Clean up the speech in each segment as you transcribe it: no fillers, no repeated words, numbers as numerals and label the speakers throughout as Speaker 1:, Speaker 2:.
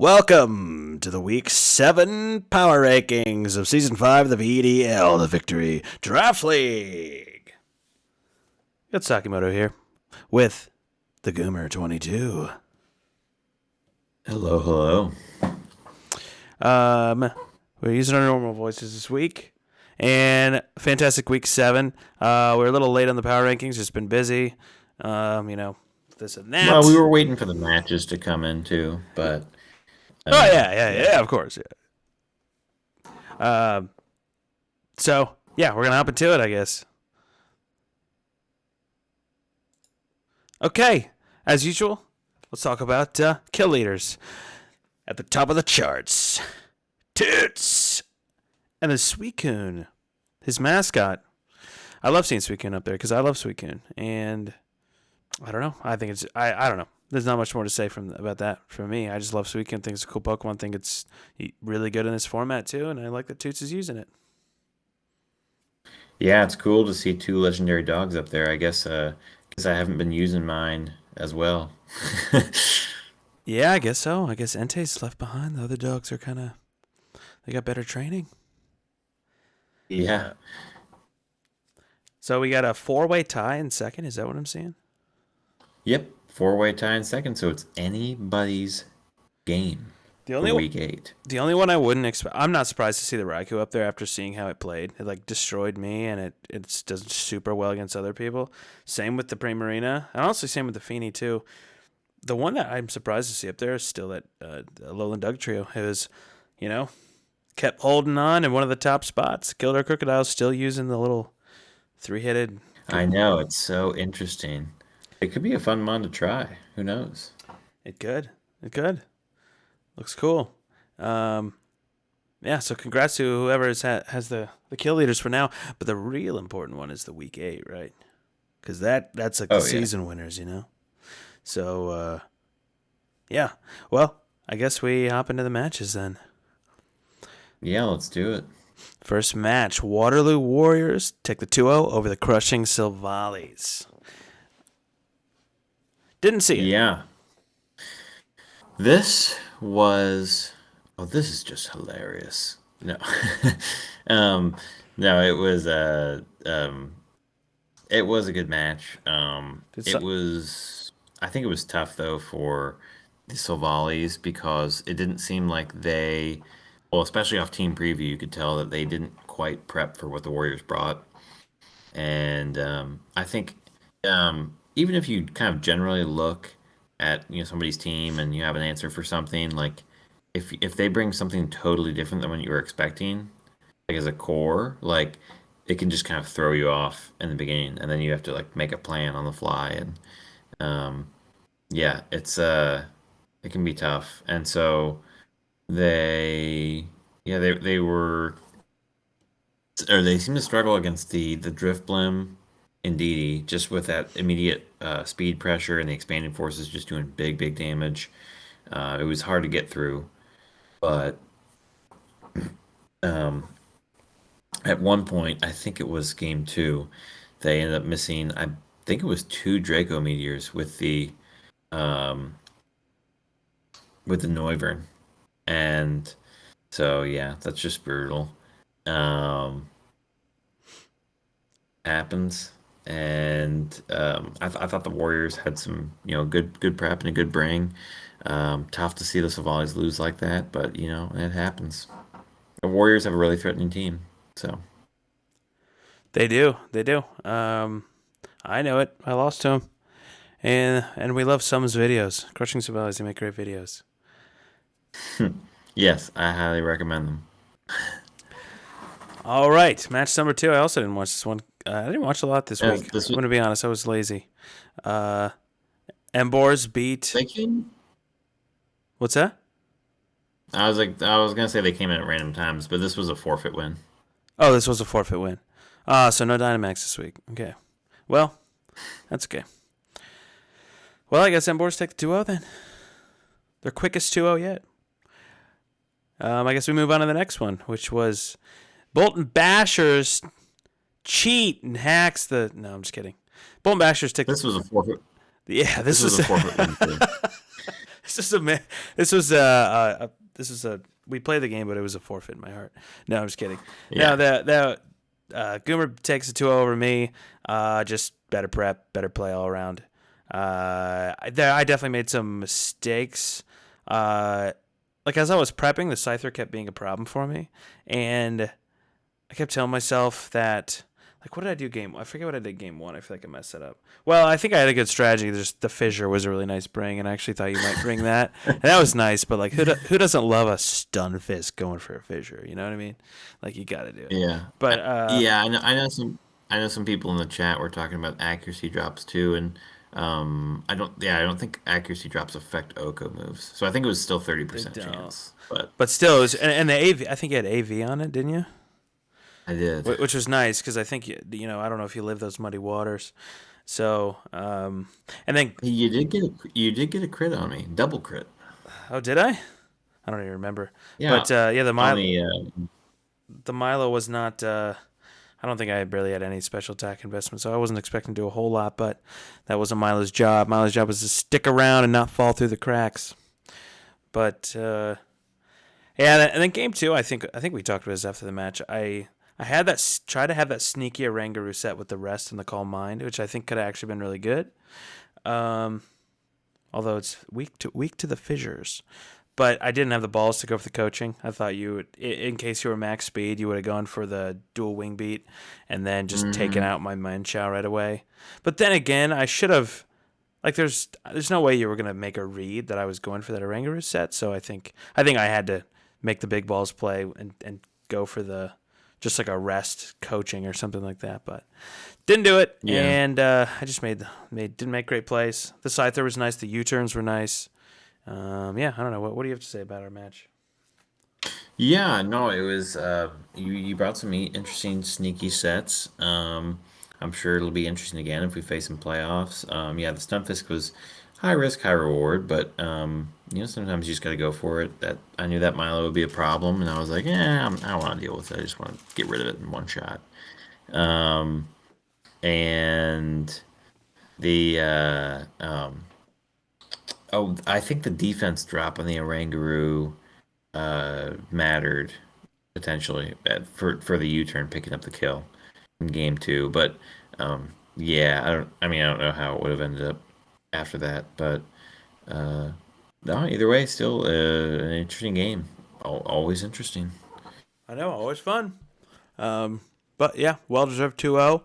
Speaker 1: Welcome to the Week 7 Power Rankings of Season 5 of the VDL, the Victory Draft League. Got Sakimoto here with the Goomer22.
Speaker 2: Hello.
Speaker 1: We're using our normal voices this week. And fantastic Week 7. We're a little late on the Power Rankings, just been busy. This and that.
Speaker 2: Well, we were waiting for the matches to come in too, but
Speaker 1: yeah, of course. Yeah. So we're gonna hop into it, I guess. Okay, as usual, let's talk about kill leaders at the top of the charts. Toots and the Suicune, his mascot. I love seeing Suicune up there because I love Suicune, and I don't know. I think it's I don't know. There's not much more to say about that for me. I just love Suicune. Think it's a cool Pokemon. Think it's really good in this format too, and I like that Toots is using it.
Speaker 2: yeah, it's cool to see two legendary dogs up there. I guess because I haven't been using mine as well.
Speaker 1: Yeah, I guess so. I guess Entei's left behind. The other dogs are they got better training.
Speaker 2: Yeah,
Speaker 1: So we got a 4-way tie in second. Is that what I'm seeing?
Speaker 2: yep, four-way tie in second, so it's anybody's game
Speaker 1: The
Speaker 2: for
Speaker 1: only
Speaker 2: week 8.
Speaker 1: the only one I wouldn't expect. I'm not surprised to see the Raikou up there after seeing how it played. It destroyed me, and it does super well against other people. Same with the Primarina, and honestly, same with the Feeny too. The one that I'm surprised to see up there is still that Alolan Doug trio. It was, kept holding on in one of the top spots. Gildor Crocodile still using the little 3-headed.
Speaker 2: I know, it's so interesting. It could be a fun one to try. Who knows?
Speaker 1: It could. Looks cool. So congrats to whoever has the kill leaders for now. But the real important one is the week 8, right? Because that's like the
Speaker 2: Oh yeah,
Speaker 1: season winners, So, Well, I guess we hop into the matches then.
Speaker 2: yeah. Let's do it.
Speaker 1: First match, Waterloo Warriors take the 2-0 over the Crushing Silvales. Didn't see it.
Speaker 2: Yeah, this was. Oh, this is just hilarious. No, um, no, it was a good match.
Speaker 1: Did
Speaker 2: It
Speaker 1: so-
Speaker 2: was. I think it was tough though for the Sylvales because it didn't seem like they. Well, especially off Team Preview, you could tell that they didn't quite prep for what the Warriors brought. And I think even if you kind of generally look at somebody's team and you have an answer for something, like if they bring something totally different than what you were expecting, like as a core, like it can just kind of throw you off in the beginning, and then you have to like make a plan on the fly, and um, yeah, it can be tough, and so they they were or they seem to struggle against the Drift Blim Indeedee, just with that immediate speed pressure and the expanding forces just doing big damage. It was hard to get through, but um, at one point, I think it was game 2, they ended up missing. I think it was 2 Draco meteors um, with the Noivern, and so yeah, that's just brutal. Um, happens. And I thought the Warriors had some, good prep and a good bring. Tough to see the Savalis lose like that, but it happens. The Warriors have a really threatening team, so
Speaker 1: They do. I know it. I lost to him. And we love Sum's videos. Crushing Silvales, they make great videos.
Speaker 2: yes, I highly recommend them.
Speaker 1: All right, match number 2. I also didn't watch this one. I didn't watch a lot this
Speaker 2: Yeah,
Speaker 1: week. I'm going to be honest. I was lazy. Uh, Embors beat...
Speaker 2: they came.
Speaker 1: What's that?
Speaker 2: I was gonna say they came in at random times, but this was a forfeit win.
Speaker 1: Oh, this was a forfeit win. So no Dynamax this week. Okay. Well, that's okay. Well, I guess Embors take the 2-0 then. Their quickest 2-0 yet. I guess we move on to the next one, which was Bolton Bashers cheat and hacks the... No, I'm just kidding. Bolton Bashers take...
Speaker 2: This was a forfeit.
Speaker 1: Yeah, this
Speaker 2: This was
Speaker 1: was...
Speaker 2: a forfeit win too.
Speaker 1: this is a this is a we played the game, but it was a forfeit in my heart. No, I'm just kidding. No,
Speaker 2: Yeah.
Speaker 1: Goomer takes a 2-0 over me. Just better prep, better play all around. I definitely made some mistakes. Like as I was prepping, the Scyther kept being a problem for me, and I kept telling myself that, like, what did I do game? I forget what I did game one. I feel like I messed that up. Well, I think I had a good strategy. Just the fissure was a really nice bring, and I actually thought you might bring that, and that was nice. But like, who doesn't love a stun fist going for a fissure? You know what I mean? Like, you got to do it.
Speaker 2: Yeah.
Speaker 1: But
Speaker 2: Yeah, I know some people in the chat were talking about accuracy drops too, and I don't think accuracy drops affect Oko moves. So I think it was still
Speaker 1: they
Speaker 2: 30%
Speaker 1: don't.
Speaker 2: chance. But
Speaker 1: But still, it was, and the AV. I think you had AV on it, didn't you?
Speaker 2: I did.
Speaker 1: Which was nice because I think you know I don't know if you live those muddy waters. So and then
Speaker 2: You did get a crit on me. Double crit.
Speaker 1: oh, did I? I don't even remember.
Speaker 2: Yeah,
Speaker 1: But yeah,
Speaker 2: on the
Speaker 1: the Milo was not. I don't think I barely had any special attack investment, so I wasn't expecting to do a whole lot. But that wasn't Milo's job. Milo's job was to stick around and not fall through the cracks. But yeah, and then game two, I think we talked about this after the match. I had that try to have that sneaky Orangaroo set with the rest and the Calm Mind, which I think could have actually been really good. Um, although it's weak to the fissures. But I didn't have the balls to go for the coaching. I thought you would, in case you were max speed, you would have gone for the dual wing beat and then just taken
Speaker 2: mhm.
Speaker 1: out my Manchow right away. But then again, I should have. Like, there's no way you were gonna make a read that I was going for that Orangaroo set. So I think I had to make the big balls play and go for the just like a rest coaching or something like that. But didn't do it,
Speaker 2: Yeah.
Speaker 1: and I just didn't make great plays. The Scyther was nice. The U-turns were nice. Yeah, I don't know. What do you have to say about our match?
Speaker 2: Yeah, no, it was you brought some interesting sneaky sets. I'm sure it'll be interesting again if we face some playoffs. Yeah, the Stunfisk was high risk, high reward, but you know, sometimes you just got to go for it. That I knew that Milo would be a problem, and I was like, yeah, I don't want to deal with it. I just want to get rid of it in one shot. Um, and the oh, I think the defense drop on the Orangaroo mattered potentially for the U-turn picking up the kill in game two. But yeah, I don't. I mean, I don't know how it would have ended up after that. But uh, no, either way, still an interesting game. Always interesting.
Speaker 1: I know, always fun. Um, but yeah, well deserved 2-0.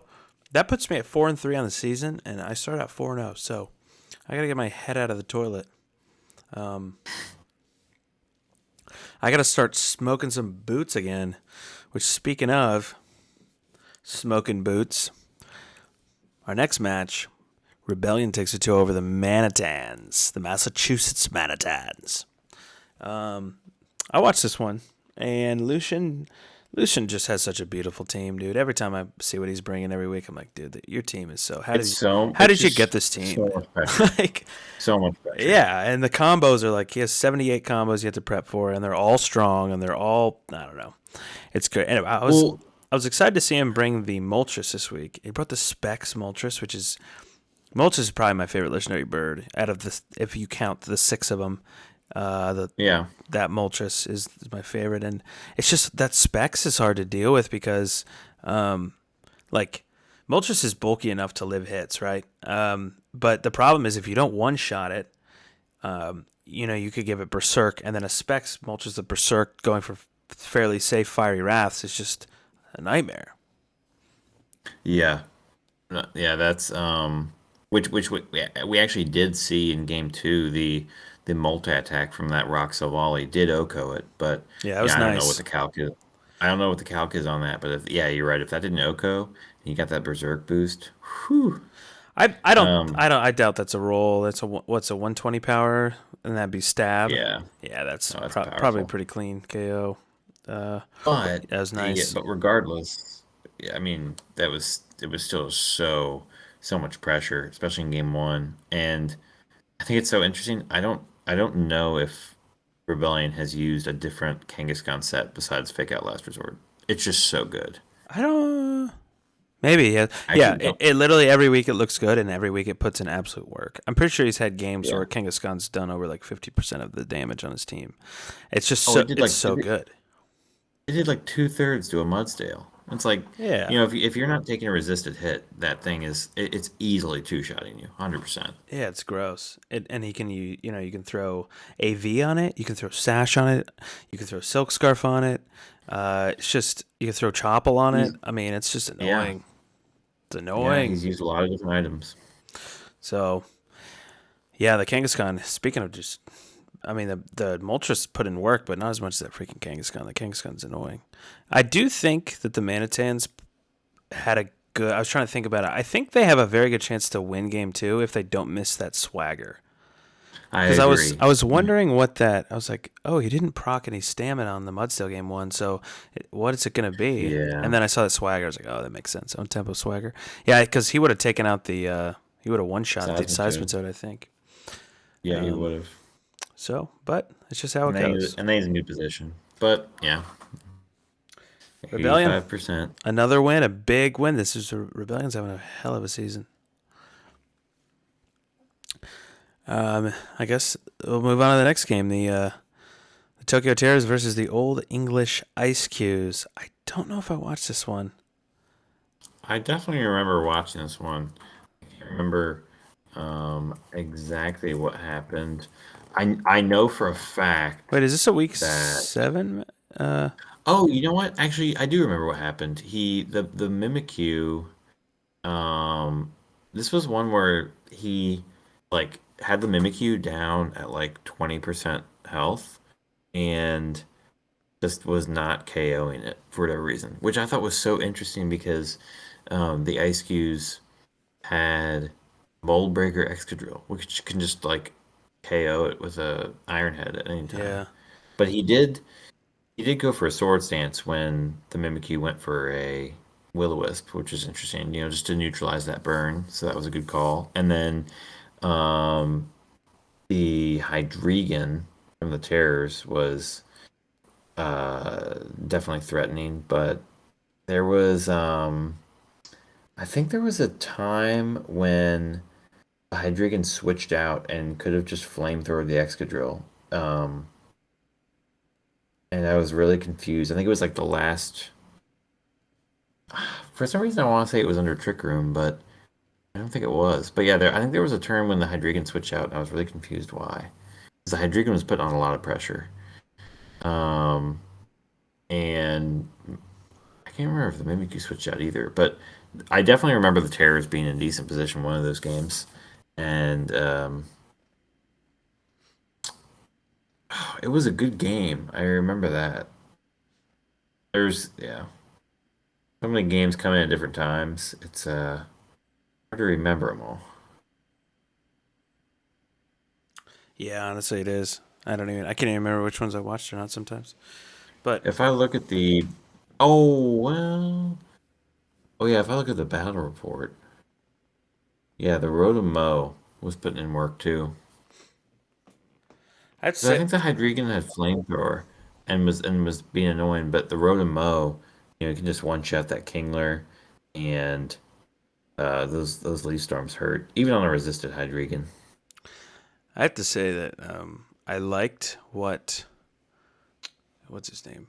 Speaker 1: That puts me at 4-3 on the season, and I started at 4-0. So I gotta get my head out of the toilet. Um, I gotta start smoking some boots again. Which, speaking of smoking boots, our next match, Rebellion takes it 2 over the Manitans, the Massachusetts Manitans. I watched this one, and Lucian just has such a beautiful team, dude. Every time I see what he's bringing every week, I'm like, dude, your team is so. How
Speaker 2: It's
Speaker 1: did you get
Speaker 2: just
Speaker 1: this team?
Speaker 2: so much pressure.
Speaker 1: Like,
Speaker 2: So much pressure.
Speaker 1: yeah, and the combos are like he has 78 combos you have to prep for, and they're all strong, and they're all I don't know. It's great. Anyway,
Speaker 2: Well,
Speaker 1: I was excited to see him bring the Moltres this week. He brought the Specs Moltres, which is Moltres is probably my favorite legendary bird out of the if you count the six of them. The
Speaker 2: yeah,
Speaker 1: that Moltres is my favorite, and it's just that Specs is hard to deal with because, like, Moltres is bulky enough to live hits, right? But the problem is if you don't one shot it, you know, you could give it Berserk, and then a Specs Moltres the Berserk going for fairly safe Fiery Wraths is just a nightmare.
Speaker 2: yeah. No, yeah, that's which we actually did see in game two the multi attack from that rock volley did Oko it, but
Speaker 1: Yeah, that was
Speaker 2: yeah, I don't know what
Speaker 1: nice.
Speaker 2: the calc is. I don't know what the calc is on that, but yeah, you're right. If that didn't Oko and you got that berserk boost, whew. Um,
Speaker 1: I doubt that's a roll. That's what's a 120 power, and that'd be stab.
Speaker 2: yeah,
Speaker 1: Yeah, that's
Speaker 2: no, that's
Speaker 1: probably
Speaker 2: powerful.
Speaker 1: pretty clean KO. Uh,
Speaker 2: But
Speaker 1: that was
Speaker 2: yeah,
Speaker 1: nice.
Speaker 2: but regardless, yeah, I mean it was still so much pressure, especially in game one, and I think it's so interesting. I don't know if Rebellion has used a different Kangaskhan set besides Fake Out Last Resort. It's just so good.
Speaker 1: I don't. Maybe, yeah. Yeah,
Speaker 2: Actually,
Speaker 1: it,
Speaker 2: no.
Speaker 1: it literally every week it looks good, and every week it puts in absolute work. I'm pretty sure he's had games
Speaker 2: Yeah.
Speaker 1: where Kangaskhan's done over like 50% of the damage on his team. It's just
Speaker 2: Oh,
Speaker 1: so it's so good.
Speaker 2: it did like 2/3 to a Mudsdale. It's like,
Speaker 1: Yeah,
Speaker 2: if you're not taking a resisted hit, that thing it's easily two-shotting you, 100%.
Speaker 1: yeah, it's gross. And you can throw AV on it, you can throw Sash on it, you can throw Silk Scarf on it. It's just you can throw Chopple on
Speaker 2: He's
Speaker 1: it. I mean, it's just
Speaker 2: Yeah,
Speaker 1: annoying. It's
Speaker 2: yeah,
Speaker 1: annoying.
Speaker 2: he's used a lot of different items.
Speaker 1: So yeah, the Kangaskhan. Speaking of just I mean, the Moltres put in work, but not as much as that freaking Kangaskhan. The Kangaskhan's annoying. I do think that the Manitans had a good. I was trying to think about it. I think they have a very good chance to win game two if they don't miss that swagger.
Speaker 2: I
Speaker 1: Because I was
Speaker 2: agree.
Speaker 1: I was wondering what that. I was like, oh, he didn't proc any stamina on the Mudsdale game one. So what is it gonna be? And
Speaker 2: Yeah,
Speaker 1: then I saw the swagger. I was like, oh, that makes sense. On tempo swagger. Yeah, because he would have taken out the. He would have one shot the
Speaker 2: seismitoad.
Speaker 1: seismitoad, I think.
Speaker 2: Yeah, he
Speaker 1: Um,
Speaker 2: would have.
Speaker 1: so, but it's just how it goes.
Speaker 2: And then he's in good position. But yeah,
Speaker 1: Rebellion.
Speaker 2: 85%.
Speaker 1: Another win, a big win. This is Rebellion's having a hell of a season. I guess we'll move on to the next game. The Tokyo Terrors versus the Old English Ice Cues. I don't know if I watched this one.
Speaker 2: I definitely remember watching this one. I can't remember exactly what happened. I know for a fact
Speaker 1: Wait, is this a week
Speaker 2: that.
Speaker 1: 7?
Speaker 2: Oh, you know what? Actually, I do remember what happened. The Mimikyu. Um, this was one where he like had the Mimikyu down at like 20% health and just was not KOing it for whatever reason, which I thought was so interesting because the Ice Cues had Mold Breaker Excadrill, which can just like KO it with a Iron Head at any time.
Speaker 1: Yeah.
Speaker 2: But he did go for a Sword Stance when the Mimikyu went for a Will-O-Wisp, which is interesting, just to neutralize that burn. So that was a good call. And then um, the Hydreigon from the Terrors was definitely threatening, but there was I think there was a time when the Hydreigon switched out and could have just flamethrowered the Excadrill. Um, and I was really confused. I think it was like the last. For some reason, I want to say it was under Trick Room, but I don't think it was. But yeah, I think there was a turn when the Hydreigon switched out, and I was really confused why. Because the Hydreigon was putting on a lot of pressure. Um, and I can't remember if the Mimikyu switched out either, but I definitely remember the Terrors being in decent position one of those games. And it was a good game. I remember that. Yeah, so many games coming at different times. It's hard to remember them all.
Speaker 1: Yeah, honestly, it is. I can't even remember which ones I watched or not sometimes. But
Speaker 2: If I look at the, oh well, oh yeah, if I look at the battle report, yeah, the Rotom was putting in work too.
Speaker 1: I'd
Speaker 2: 'Cause I
Speaker 1: say,
Speaker 2: think the Hydreigon had flamethrower and was being annoying, but the Rotom, you can just one shot that Kingler, and those leaf storms hurt even on a resisted Hydreigon.
Speaker 1: I have to say that I liked what's his name?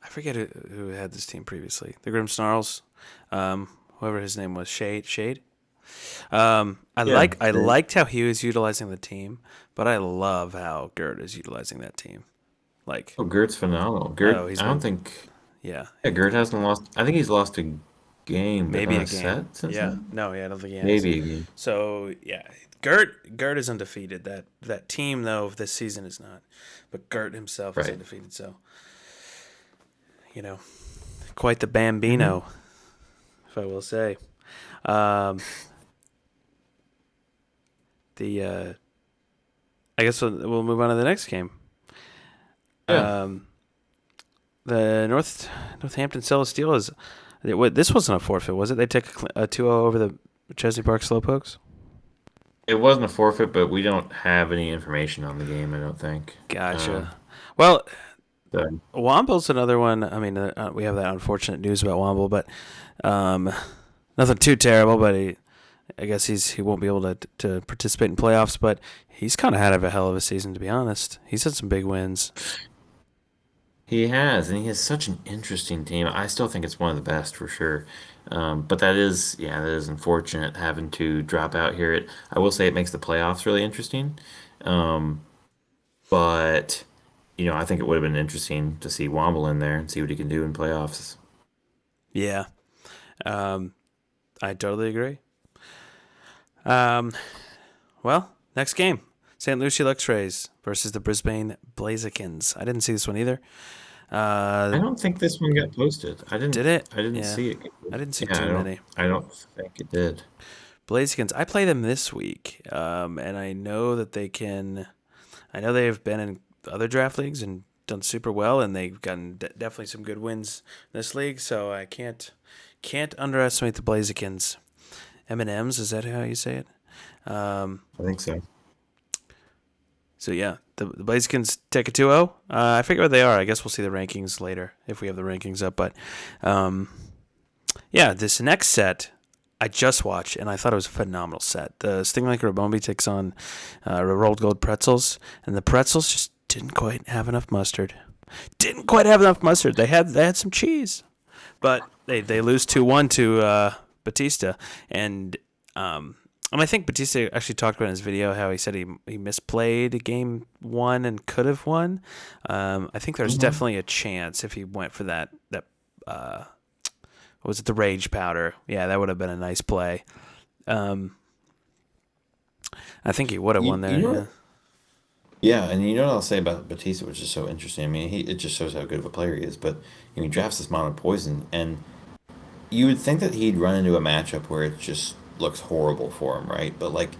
Speaker 1: I forget who had this team previously. The Grim Snarls, whoever his name was, Shade.
Speaker 2: Yeah,
Speaker 1: I
Speaker 2: sure.
Speaker 1: liked how he was utilizing the team, but I love how Gert is utilizing that team. Like,
Speaker 2: Oh, Gert's phenomenal.
Speaker 1: oh,
Speaker 2: Gert,
Speaker 1: he's
Speaker 2: I don't
Speaker 1: been
Speaker 2: think,
Speaker 1: yeah,
Speaker 2: yeah, Gert hasn't lost. I think he's lost a game, but
Speaker 1: maybe
Speaker 2: not
Speaker 1: a
Speaker 2: a
Speaker 1: game.
Speaker 2: set since
Speaker 1: Yeah,
Speaker 2: then.
Speaker 1: no, yeah, I don't think he has.
Speaker 2: Maybe a game.
Speaker 1: So yeah, Gert is undefeated. That team though this season is not, but Gert himself is
Speaker 2: Right.
Speaker 1: undefeated. So you know, quite the
Speaker 2: Hmm.
Speaker 1: bambino, if I will say. Um, the I guess we'll move on to the next game.
Speaker 2: Yeah.
Speaker 1: Um, the Northampton Celestial is. This wasn't a forfeit, was it? They took a 2-0 over the Chesney Park Slowpokes.
Speaker 2: It wasn't a forfeit, but we don't have any information on the game, I don't think.
Speaker 1: Gotcha.
Speaker 2: Um,
Speaker 1: Well,
Speaker 2: so,
Speaker 1: Womble's another one. I mean, we have that unfortunate news about Womble, but um, Nothing too terrible, but I guess he won't be able to participate in playoffs. But he's kind of had a hell of a season, to be honest. He's had some big wins.
Speaker 2: He has, and he has such an interesting team. I still think it's one of the best for sure. But that is, yeah, that is unfortunate having to drop out here. I will say it makes the playoffs really interesting. Um, but I think it would have been interesting to see Womble in there and see what he can do in playoffs.
Speaker 1: Yeah, um, I totally agree. Um, well, next game, St. Lucie Luxrays versus the Brisbane Blazekins. I didn't see this one either. Uh,
Speaker 2: I don't think this one got posted. I
Speaker 1: did
Speaker 2: didn't.
Speaker 1: it?
Speaker 2: I didn't
Speaker 1: Yeah,
Speaker 2: see it.
Speaker 1: I didn't see
Speaker 2: Yeah,
Speaker 1: too many.
Speaker 2: I don't think it did.
Speaker 1: Blazekins. I play them this week, and I know that they can. I know they've been in other draft leagues and done super well, and they've gotten definitely some good wins in this league. So I can't underestimate the Blazekins. M&Ms, is that how you say it? Um,
Speaker 2: I think so.
Speaker 1: so yeah, the Blazekins take a 2-0. I forget what they are. I guess we'll see the rankings later if we have the rankings up. But um, yeah, this next set I just watched, and I thought it was a phenomenal set. The Sting Like Rabombi takes on Rolled Gold Pretzels, and the pretzels just didn't quite have enough mustard. Didn't quite have enough mustard. They had some cheese, but they lose 2-1 to Batista, and I think Batista actually talked about in his video how he said he misplayed game one and could have won. I think there's
Speaker 2: Mhm.
Speaker 1: definitely a chance if he went for that what was it, the rage powder? Yeah, that would have been a nice play. Um, I think he would have won
Speaker 2: You
Speaker 1: there.
Speaker 2: know
Speaker 1: Yeah,
Speaker 2: what? Yeah, and you know what I'll say about Batista, which is so interesting. I mean, it just shows how good of a player he is. But he drafts this mono poison, and you would think that he'd run into a matchup where it just looks horrible for him, right? But like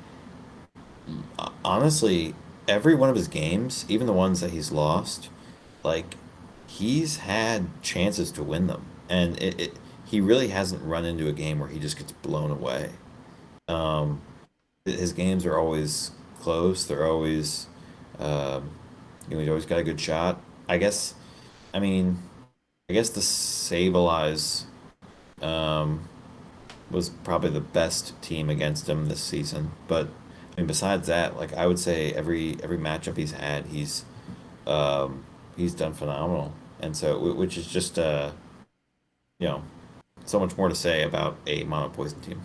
Speaker 2: honestly, every one of his games, even the ones that he's lost, like he's had chances to win them, and he really hasn't run into a game where he just gets blown away. Um, his games are always close. They're always, um, he's always got a good shot. I guess. I mean, I guess the Sableyes um, was probably the best team against him this season. But I mean, besides that, like I would say, every matchup he's had, um, he's done phenomenal. And so, which is just you know, so much more to say about a mono poison team.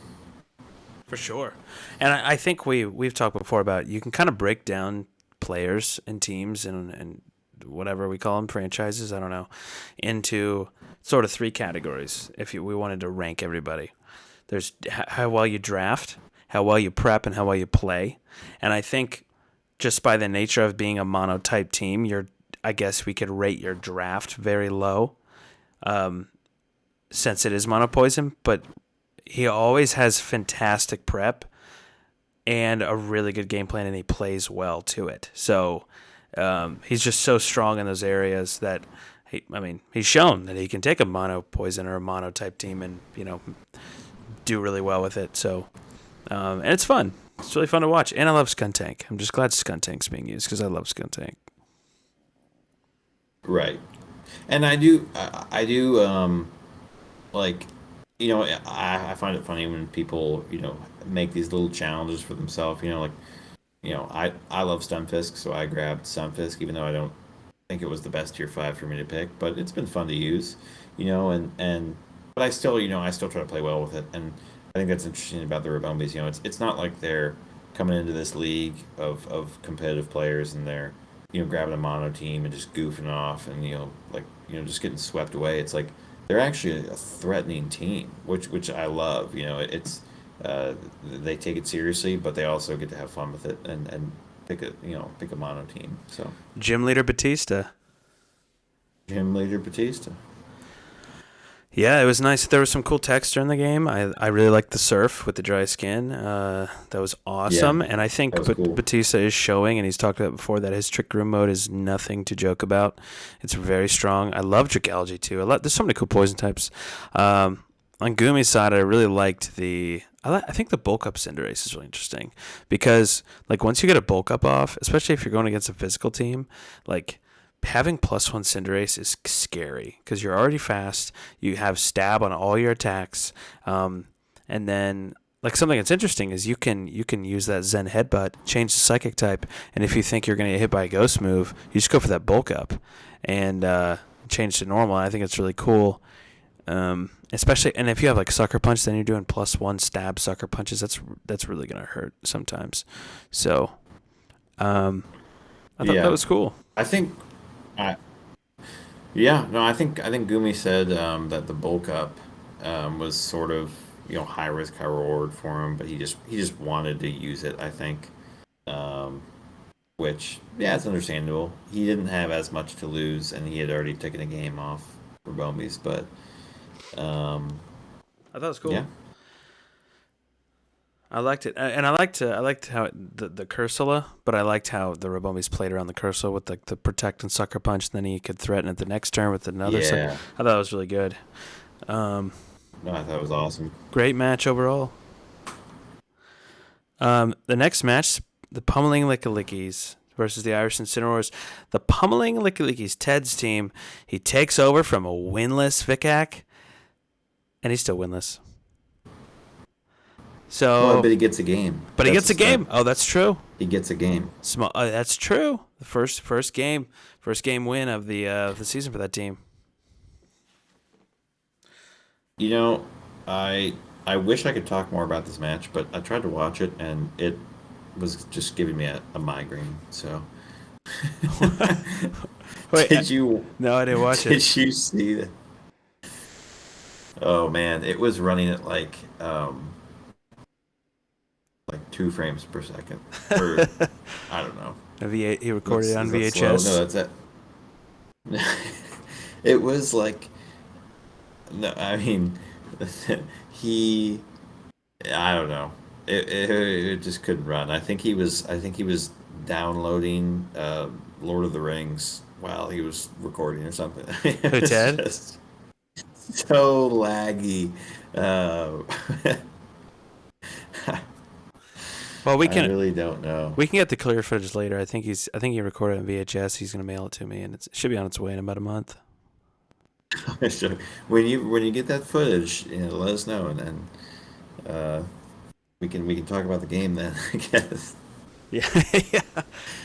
Speaker 1: for sure. And I think we've talked before about you can kind of break down players and teams and whatever we call them, franchises. I don't know, into sort of three categories. If we wanted to rank everybody, there's how well you draft, how well you prep, and how well you play. And I think just by the nature of being a monotype team, I guess we could rate your draft very low, since it is monopoison. But he always has fantastic prep and a really good game plan, and he plays well to it. So he's just so strong in those areas that he's shown that he can take a mono poison or a mono type team and do really well with it. So and it's fun. It's really fun to watch, and I love Skuntank. I'm just glad Skuntank's being used because I love Skuntank.
Speaker 2: Right. And I do, like, I find it funny when people, make these little challenges for themselves, like, I love Stunfisk, so I grabbed Stunfisk, even though I don't think it was the best tier five for me to pick, but it's been fun to use, but I still try to play well with it. And I think that's interesting about the Rabombis, it's not like they're coming into this league of competitive players and they're, grabbing a mono team and just goofing off and, like, just getting swept away. It's like they're actually a threatening team, which I love. They take it seriously, but they also get to have fun with it and pick a mono team. So
Speaker 1: Gym leader Batista.
Speaker 2: Jim later Batista.
Speaker 1: Yeah, it was nice. There was some cool texture in the game. I really liked the surf with the dry skin. That was
Speaker 2: Yeah,
Speaker 1: awesome. And I think
Speaker 2: that was cool.
Speaker 1: Batista is showing, and he's talked about before, that his trick room mode is nothing to joke about. It's very strong. I love Dracology too. There's so many cool poison types. On Gumi's side, I really liked I think the bulk up Cinderace is really interesting because, like, once you get a bulk up off, especially if you're going against a physical team, like, having +1 Cinderace is scary because you're already fast. You have stab on all your attacks, and then like something that's interesting is you can use that Zen headbutt, change the psychic type, and if you think you're gonna get hit by a ghost move, you just go for that bulk up, and change to normal. I think it's really cool. Especially, and if you have like sucker punch, then you're doing +1 stab sucker punches. That's really gonna hurt sometimes. So, um, I thought that
Speaker 2: Yeah,
Speaker 1: was cool.
Speaker 2: I think. I Yeah, no, I think Gumi said that the bulk up was sort of high risk, high reward for him, but he just wanted to use it. I think, um, which yeah, it's understandable. He didn't have as much to lose, and he had already taken a game off for Bomies, but um,
Speaker 1: I thought it was
Speaker 2: yeah,
Speaker 1: cool. I liked it, and I liked how the Cursula, but I liked how the Robomis played around the Cursula with the protect and sucker punch, and then he could threaten it the next turn with another sucker.
Speaker 2: yeah,
Speaker 1: I thought it was really good. Um,
Speaker 2: no, I thought it was awesome.
Speaker 1: Great match overall. The next match, the Pummeling Lickalickies versus the Irish Incineroars. The Pummeling Lickalickies, Ted's team, he takes over from a winless Vikac, and he's still winless.
Speaker 2: Well,
Speaker 1: So,
Speaker 2: but he gets a game.
Speaker 1: but he
Speaker 2: That's
Speaker 1: gets
Speaker 2: the
Speaker 1: a
Speaker 2: start.
Speaker 1: game. Oh, that's true.
Speaker 2: He gets a game.
Speaker 1: Small. That's true. The first game win of the season for that team.
Speaker 2: You know, I wish I could talk more about this match, but I tried to watch it and it was just giving me a migraine. So,
Speaker 1: Wait,
Speaker 2: did you
Speaker 1: no, I didn't watch it.
Speaker 2: did you see that? Oh man, it was running at like 2 frames per second, or I don't know.
Speaker 1: He recorded it
Speaker 2: What's
Speaker 1: on
Speaker 2: is that slow?
Speaker 1: VHS.
Speaker 2: No, that's it. It was like no, I mean he I don't know. It just couldn't run. I think he was downloading Lord of the Rings while he was recording or something. It
Speaker 1: Who,
Speaker 2: was
Speaker 1: Ted?
Speaker 2: just so laggy. Uh,
Speaker 1: Well,
Speaker 2: I really don't know.
Speaker 1: we can get the clear footage later. I think he recorded it on VHS. He's gonna mail it to me, and it should be on its way in about a month.
Speaker 2: So when you get that footage, let us know, and then uh, we can talk about the game then. I guess.
Speaker 1: Yeah, yeah.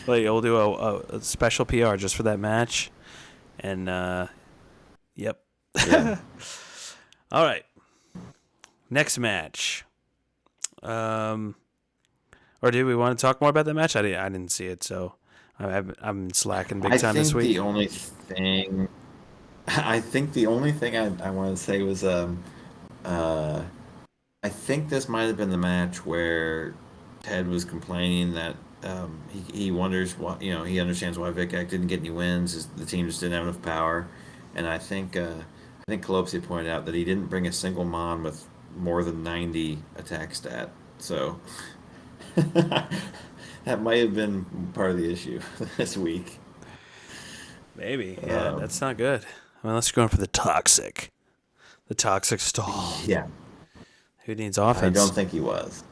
Speaker 1: Like we'll do a special PR just for that match, and yep.
Speaker 2: Yeah.
Speaker 1: All right, next match. Um, or do we want to talk more about that match? I didn't see it, so I'm slacking big
Speaker 2: I
Speaker 1: time this
Speaker 2: think
Speaker 1: week.
Speaker 2: the only thing I think the only thing I want to say was uh, I think this might have been the match where Ted was complaining that he wonders why he understands why Vic didn't get any wins. Is the team just didn't have enough power, and I think Kalopsi pointed out that he didn't bring a single mon with more than 90 attack stat. So that might have been part of the issue this week.
Speaker 1: Maybe, yeah,
Speaker 2: Um,
Speaker 1: that's not good. Unless you're going for the toxic stall.
Speaker 2: yeah,
Speaker 1: Who needs
Speaker 2: I
Speaker 1: offense?
Speaker 2: don't think he was,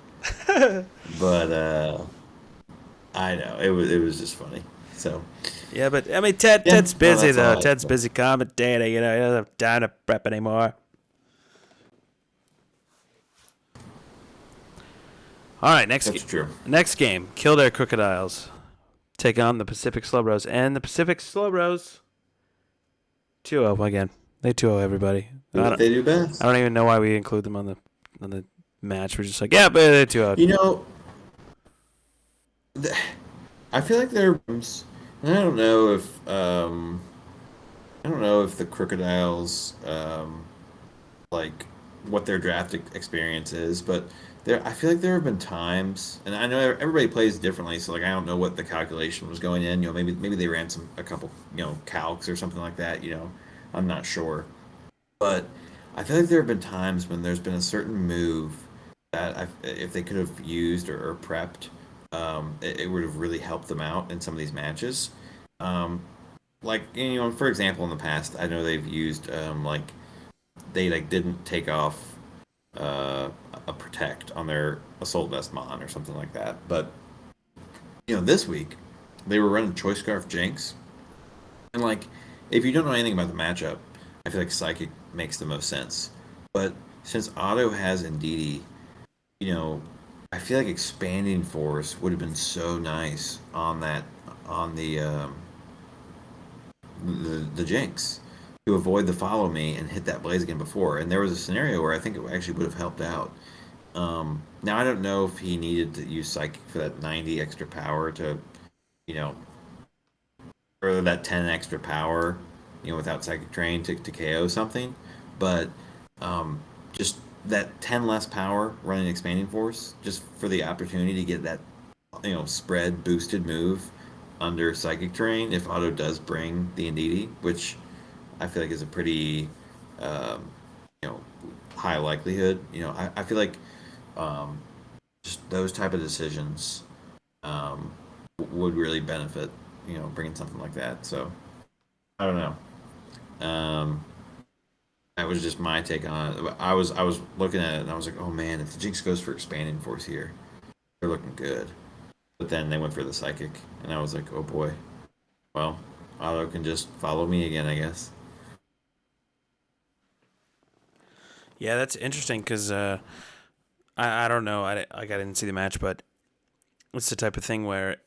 Speaker 2: but I know it was just funny. So
Speaker 1: Yeah, but I mean,
Speaker 2: yeah,
Speaker 1: Ted's
Speaker 2: no,
Speaker 1: busy
Speaker 2: that's all
Speaker 1: though.
Speaker 2: I had to
Speaker 1: Ted's
Speaker 2: say.
Speaker 1: busy commentating. He doesn't have time to prep anymore. All right,
Speaker 2: That's true.
Speaker 1: next game, Kildare Crocodiles take on the Pacific Slowbros, and the Pacific Slowbros 2-0 again. They 2-0 everybody.
Speaker 2: Do what they do best.
Speaker 1: I don't even know why we include them on the match. We're just like, yeah, but they 2-0.
Speaker 2: You know, th- I feel like there are rooms, and I don't know if the Crocodiles like what their draft experience is, but I feel like there have been times, and I know everybody plays differently, so like I don't know what the calculation was going in. Maybe they ran a couple calcs or something like that. I'm not sure, but I feel like there have been times when there's been a certain move that if they could have used or prepped, it would have really helped them out in some of these matches. Um, like for example, in the past, I know they've used like they like didn't take off uh, a protect on their assault vest mon or something like that. But this week they were running choice scarf jinx, and like if you don't know anything about the matchup, I feel like psychic makes the most sense. But since Otto has Ndidi, you know, I feel like expanding force would have been so nice on that on the Jinx to avoid the follow me and hit that blaze again before. And there was a scenario where I think it actually would have helped out. Now I don't know if he needed to use psychic for that 90 extra power to, you know, or that 10 extra power, without psychic drain to KO something, but um, just that 10 less power running expanding force, just for the opportunity to get that, spread boosted move under psychic terrain if Auto does bring the Indeedee, which I feel like is a pretty, um, you know, high likelihood. I feel like um, just those type of decisions um, would really benefit, bringing something like that. So I don't know. That was just my take on it. I was looking at it and I was like, oh man, if the Jinx goes for expanding force here, they're looking good. But then they went for the psychic, and I was like, oh boy. Well, Otto can just follow me again, I guess.
Speaker 1: Yeah, that's interesting because I don't know. I didn't see the match, but it's the type of thing where,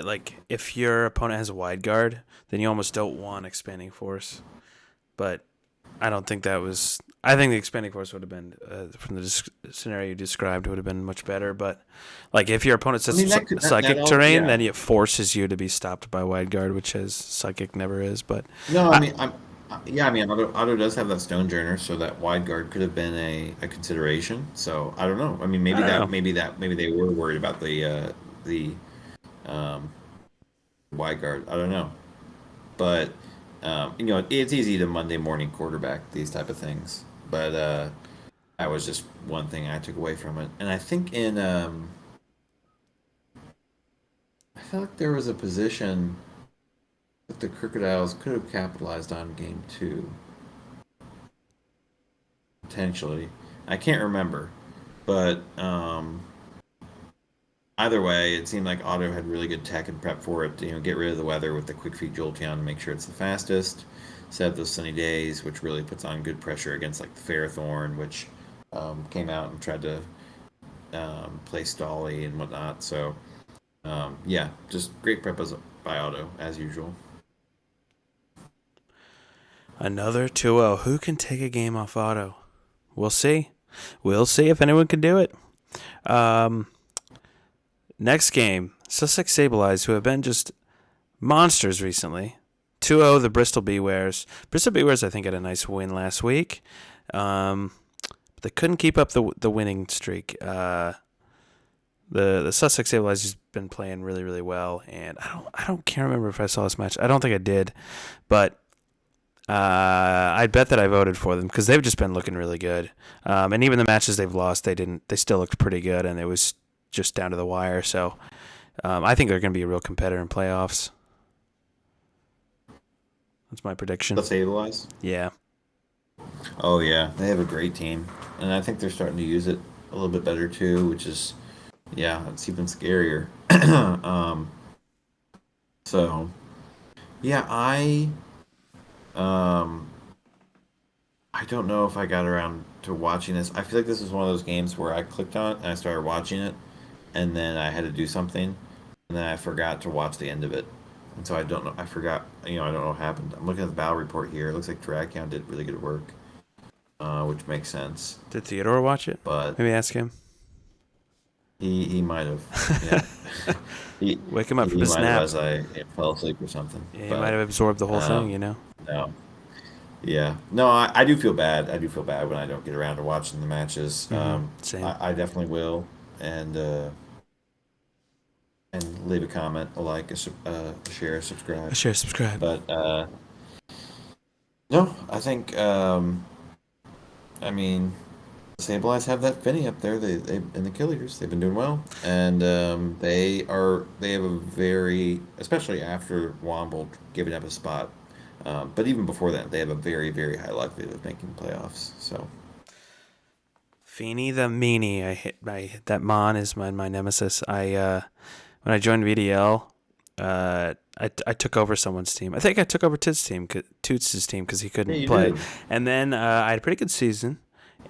Speaker 1: like, if your opponent has a wide guard, then you almost don't want expanding force. But I don't think that was. I think the expanding force would have been, from the scenario you described, would have been much better. But like, if your opponent
Speaker 2: I
Speaker 1: sets
Speaker 2: mean, that could that
Speaker 1: psychic
Speaker 2: all,
Speaker 1: terrain,
Speaker 2: yeah.
Speaker 1: then it forces you to be stopped by wide guard, which is psychic never is. But
Speaker 2: No, I
Speaker 1: I,
Speaker 2: mean, yeah, I mean, Otto does have that Stonejourner, so that wide guard could have been a consideration. So I don't know. I mean,
Speaker 1: I don't know.
Speaker 2: maybe they were worried about the um, wide guard. I don't know, but it's easy to Monday morning quarterback these type of things. But that was just one thing I took away from it. And I think I felt like there was a position that the Crocodiles could have capitalized on game two, potentially. I can't remember, but either way, it seemed like Otto had really good tech and prep for it. To, get rid of the weather with the quick feed Jolteon to make sure it's the fastest. Set up those sunny days, which really puts on good pressure against like the Ferrothorn, which came out and tried to play Stolly and whatnot. So yeah, just great prep by Otto as usual.
Speaker 1: Another 2-0. Who can take a game off auto? We'll see. We'll see if anyone can do it. Um, Next game, Sussex Sableyes, who have been just monsters recently. 2-0, the Bristol Bewares. Bristol Bewares, I think, had a nice win last week. But they couldn't keep up the winning streak. The Sussex Sableyes has been playing really, really well, and can't remember if I saw this match. I don't think I did, but I bet that I voted for them because they've just been looking really good. And even the matches they've lost, they didn't. They still looked pretty good, and it was just down to the wire. So I think they're going to be a real competitor in playoffs. That's my prediction.
Speaker 2: Let's stabilize.
Speaker 1: Yeah.
Speaker 2: Oh yeah, they have a great team, and I think they're starting to use it a little bit better too, which is yeah, it's even scarier. um, so yeah, um, I don't know if I got around to watching this. I feel like this is one of those games where I clicked on it and I started watching it, and then I had to do something, and then I forgot to watch the end of it. And so I don't know. I forgot. I don't know what happened. I'm looking at the battle report here. It looks like Dragcount did really good work, which makes sense.
Speaker 1: Did Theodore watch it?
Speaker 2: But
Speaker 1: Maybe ask him.
Speaker 2: he might have, yeah. he
Speaker 1: Wake him up from
Speaker 2: he
Speaker 1: his
Speaker 2: might have
Speaker 1: nap.
Speaker 2: as I fell asleep or something.
Speaker 1: Yeah, he might
Speaker 2: But
Speaker 1: have absorbed the whole thing.
Speaker 2: um,
Speaker 1: You know.
Speaker 2: no, yeah, no, I do feel bad. I do feel bad when I don't get around to watching the matches.
Speaker 1: Same.
Speaker 2: I definitely will, and leave a comment, a like, a share, a subscribe.
Speaker 1: Share, subscribe.
Speaker 2: But no, I think I mean the Sableyes have that Finny up there. They and the Killers. They've been doing well, and they have a very, especially after Womble giving up a spot. But even before that, they have a very, very high likelihood of making playoffs. So
Speaker 1: Feeny the meanie. I hit that Mon is my nemesis. When I joined VDL, I took over someone's team. I think I took over Toots' team because he
Speaker 2: yeah,
Speaker 1: couldn't
Speaker 2: you
Speaker 1: play.
Speaker 2: did.
Speaker 1: And then I had a pretty good season.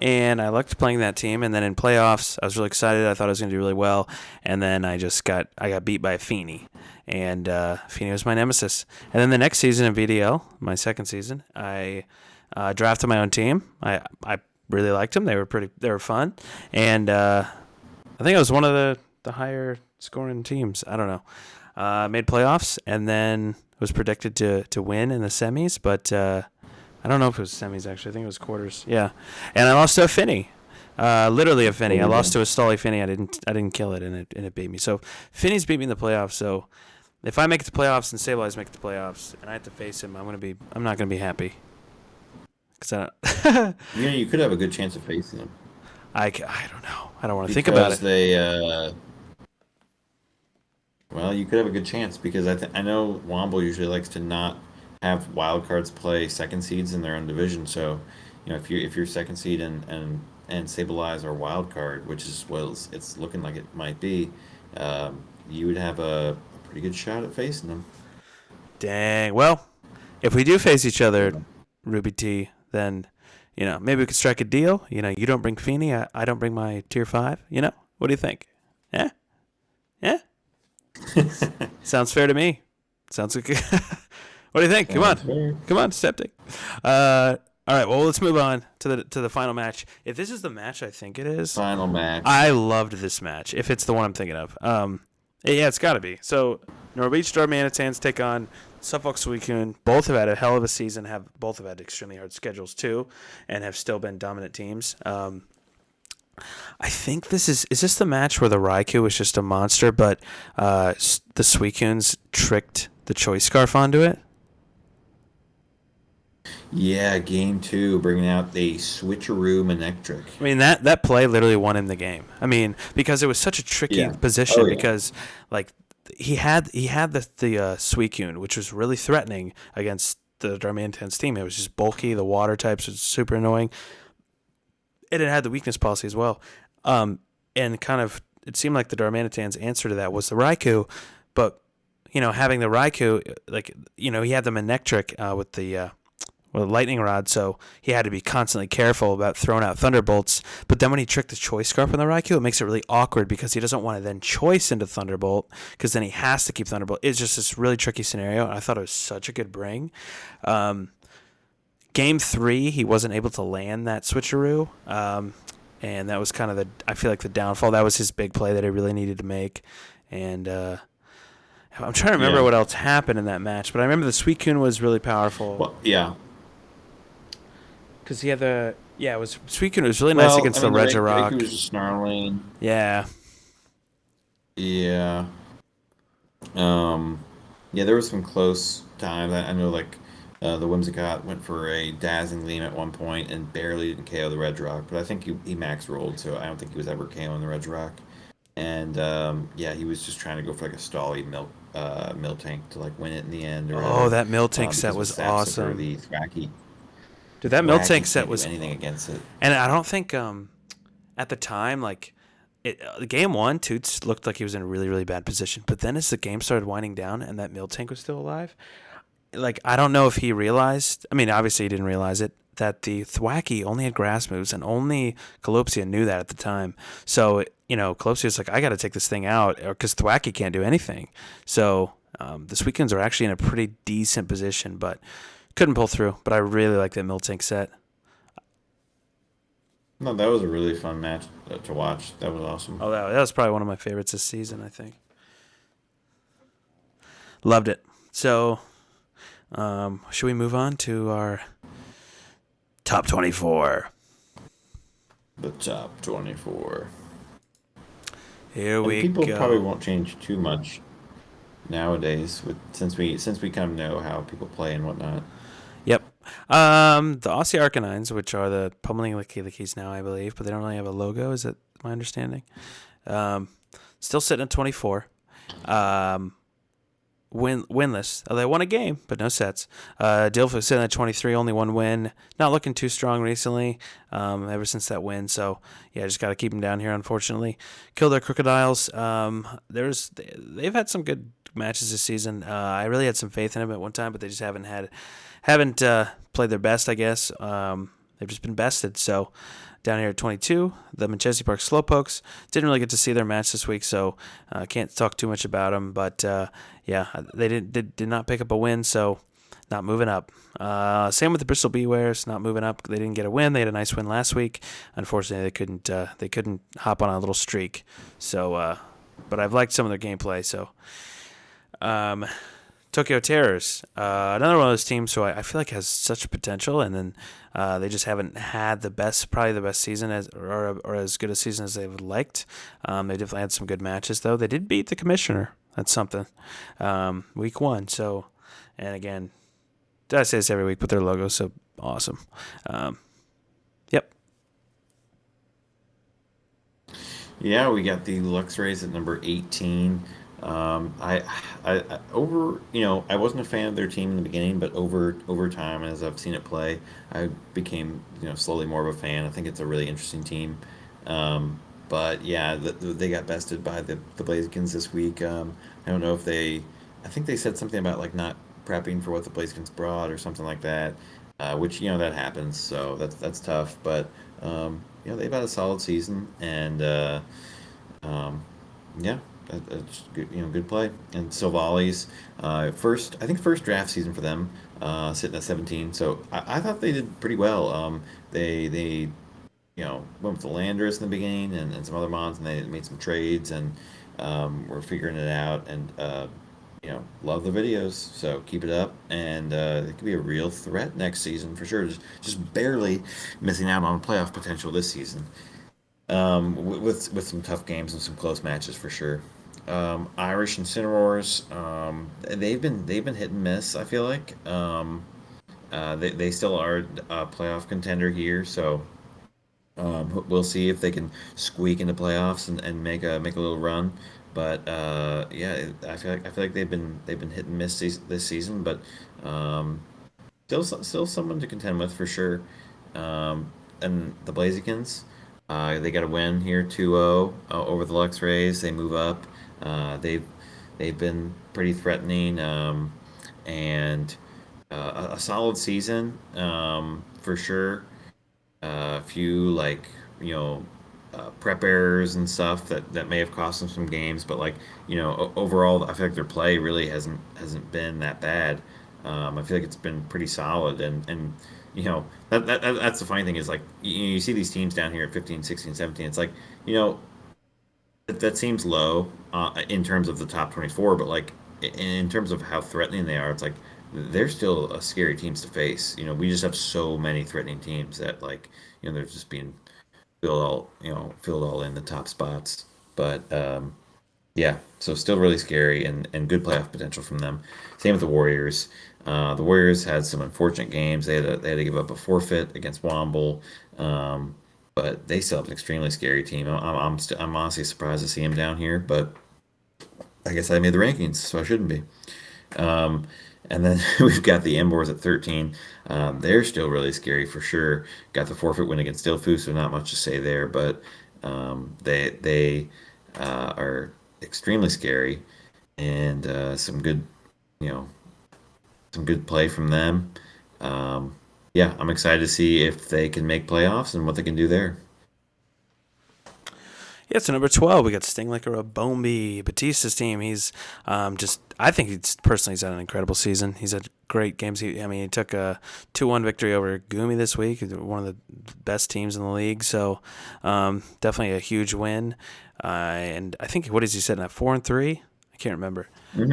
Speaker 1: and I liked playing that team. And then in playoffs, I was really excited. I thought I was going to do really well, and then I got beat by a Feeney, and Feeney was my nemesis. And then the next season in VDL, my second season, I drafted my own team. I really liked them. They were fun, and I think I was one of the higher scoring teams. I don't know. Made playoffs, and then was predicted to win in the semis, but I don't know if it was semis actually. I think it was quarters. Yeah, and I lost to a Finney. Literally a Finney. I lost to a Stolly Finney. I didn't kill it, and it beat me. So Finney's beat me in the playoffs. So if I make it to playoffs and Stabilize make it to playoffs, and I have to face him, I'm not gonna be happy. Cause
Speaker 2: You could have a good chance of facing them.
Speaker 1: I don't know. I don't want to think about it.
Speaker 2: Well, you could have a good chance because I know Womble usually likes to not have wild cards play second seeds in their own division. So, if you're second seed and Stabilize or wild card, which is what it's looking like it might be, you would have a pretty good shot at facing them.
Speaker 1: Dang. Well, if we do face each other, Ruby T, then maybe we could strike a deal. You don't bring Feeney, I don't bring my tier 5. What do you think? Yeah, yeah. Sounds fair to me. Sounds like. What do you think? Come on, Septic. All right. Well, let's move on to the final match. If this is the match I think it is,
Speaker 2: final match.
Speaker 1: I loved this match. If it's the one I'm thinking of, yeah, it's got to be. So Norwich Darmanitans take on Suffolk Suicune. Both have had a hell of a season. Both have had extremely hard schedules too, and have still been dominant teams. I think this is this the match where the Raikou was just a monster, but the Suicunes tricked the Choice Scarf onto it?
Speaker 2: Yeah, game 2, bringing out the switcheroo Manectric.
Speaker 1: I mean, that play literally won him the game. I mean, because it was such a tricky position because, like, he had the Suicune, which was really threatening against the Darmanitan's team. It was just bulky. The water types was super annoying. And it had the weakness policy as well. And kind of, it seemed like the Darmanitan's answer to that was the Raikou. But, having the Raikou, like, he had the Manectric with the lightning rod, so he had to be constantly careful about throwing out thunderbolts. But then when he tricked the Choice Scarf on the Raikou, it makes it really awkward because he doesn't want to then choice into Thunderbolt because then he has to keep Thunderbolt. It's just this really tricky scenario, and I thought it was such a good bring. Game 3, he wasn't able to land that switcheroo, and that was kind of I feel like the downfall. That was his big play that he really needed to make, and I'm trying to remember what else happened in that match, but I remember the Suicune was really powerful.
Speaker 2: Well, yeah.
Speaker 1: Because he had Suicune was really nice against the Regirock.
Speaker 2: Raikou was just snarling.
Speaker 1: Yeah.
Speaker 2: Yeah. Yeah, there was some close times. I know, like, the Whimsicott went for a Dazzling Gleam at one point and barely didn't KO the Regirock, but I think he max rolled, so I don't think he was ever KOing the Regirock. And, he was just trying to go for, like, a stally Miltank to, like, win it in the end.
Speaker 1: Oh, that Miltank set was awesome.
Speaker 2: The Thwacky.
Speaker 1: Dude, that Miltank set was
Speaker 2: anything against it.
Speaker 1: And I don't think at the time, like, game 1, Toots looked like he was in a really, really bad position. But then as the game started winding down and that Miltank was still alive, like, I don't know if he realized. I mean, obviously he didn't realize it, that the Thwacky only had grass moves, and only Kalopsia knew that at the time. So, Kalopsia was like, I got to take this thing out because Thwacky can't do anything. So the Suicunes are actually in a pretty decent position, but couldn't pull through. But I really like that Miltank set.
Speaker 2: No, that was a really fun match to watch. That was awesome.
Speaker 1: Oh, that was probably one of my favorites this season, I think. Loved it. So, should we move on to our top 24?
Speaker 2: The top 24.
Speaker 1: Here we
Speaker 2: go. People probably won't change too much nowadays, since we kind of know how people play and whatnot.
Speaker 1: Yep. The Aussie Arcanines, which are the pummeling Lickies now, I believe, but they don't really have a logo. Is that my understanding? Still sitting at 24. Winless. They won a game, but no sets. Dilf sitting at 23, only one win. Not looking too strong recently, ever since that win. So, yeah, just got to keep them down here, unfortunately. Kill their Crocodiles. They've had some good matches this season. I really had some faith in them at one time, but they just haven't played their best, I guess. they've just been bested. So down here at 22, the Manchester Park Slowpokes didn't really get to see their match this week, so can't talk too much about them. But yeah, they did not pick up a win, so not moving up. Same with the Bristol Bewares, not moving up. They didn't get a win. They had a nice win last week. Unfortunately, they couldn't hop on a little streak. So, but I've liked some of their gameplay. So, Tokyo Terrors, another one of those teams who I feel like has such potential, and then they just haven't had probably the best season or as good a season as they would liked. They definitely had some good matches though. They did beat the Commissioner. That's something. Week 1. So, and again, I say this every week, but their logo's so awesome. Yep.
Speaker 2: Yeah, we got the Lux Rays at number 18. I wasn't a fan of their team in the beginning, but over time, as I've seen it play, I became, slowly more of a fan. I think it's a really interesting team. Um, but yeah, they got bested by the Blazekins this week. I don't know if I think they said something about like not prepping for what the Blazekins brought or something like that, which that happens. So that's tough. But they've had a solid season, and um, yeah, that's good. Good play. And Silvali's first draft season for them, sitting at 17. So I thought they did pretty well. They went with the Landers in the beginning and some other mods, and they made some trades and we're figuring it out. And love the videos. So keep it up, and it could be a real threat next season for sure. Just barely missing out on playoff potential this season, with some tough games and some close matches for sure. Irish Incineroars, they've been hit and miss. I feel like they still are a playoff contender here, so we'll see if they can squeak into playoffs and make a little run. But yeah, I feel like they've been hit and miss this season, but um, still someone to contend with for sure. And the Blazekins, they got a win here 2-0 over the Lux Rays. They move up. They've been pretty threatening, and a solid season, for sure. A few like prep errors and stuff that may have cost them some games, but like overall, I feel like their play really hasn't been that bad. I feel like it's been pretty solid, and that's the funny thing is like you see these teams down here at 15, 16, 17. It's like you know that seems low in terms of the top 24, but like in terms of how threatening they are, it's like they're still a scary teams to face. We just have so many threatening teams that like they're just being filled all in the top spots. But yeah, so still really scary and good playoff potential from them. Same with the Warriors. The Warriors had some unfortunate games. They had to give up a forfeit against Womble, um, but they still have an extremely scary team. I'm honestly surprised to see them down here, but I guess I made the rankings, so I shouldn't be. Um, and then we've got the Embors at 13. They're still really scary for sure. Got the forfeit win against Dilfu, so not much to say there, but they are extremely scary, and you know, some good play from them. Um, yeah, I'm excited to see if they can make playoffs and what they can do there.
Speaker 1: Yeah, so number 12, we got Sting like a Bombi, Batista's team. He's I think he's had an incredible season. He's had great games. He took a 2-1 victory over Gumi this week, one of the best teams in the league. So definitely a huge win. And I think, what is he said now, 4-3? I can't remember. Four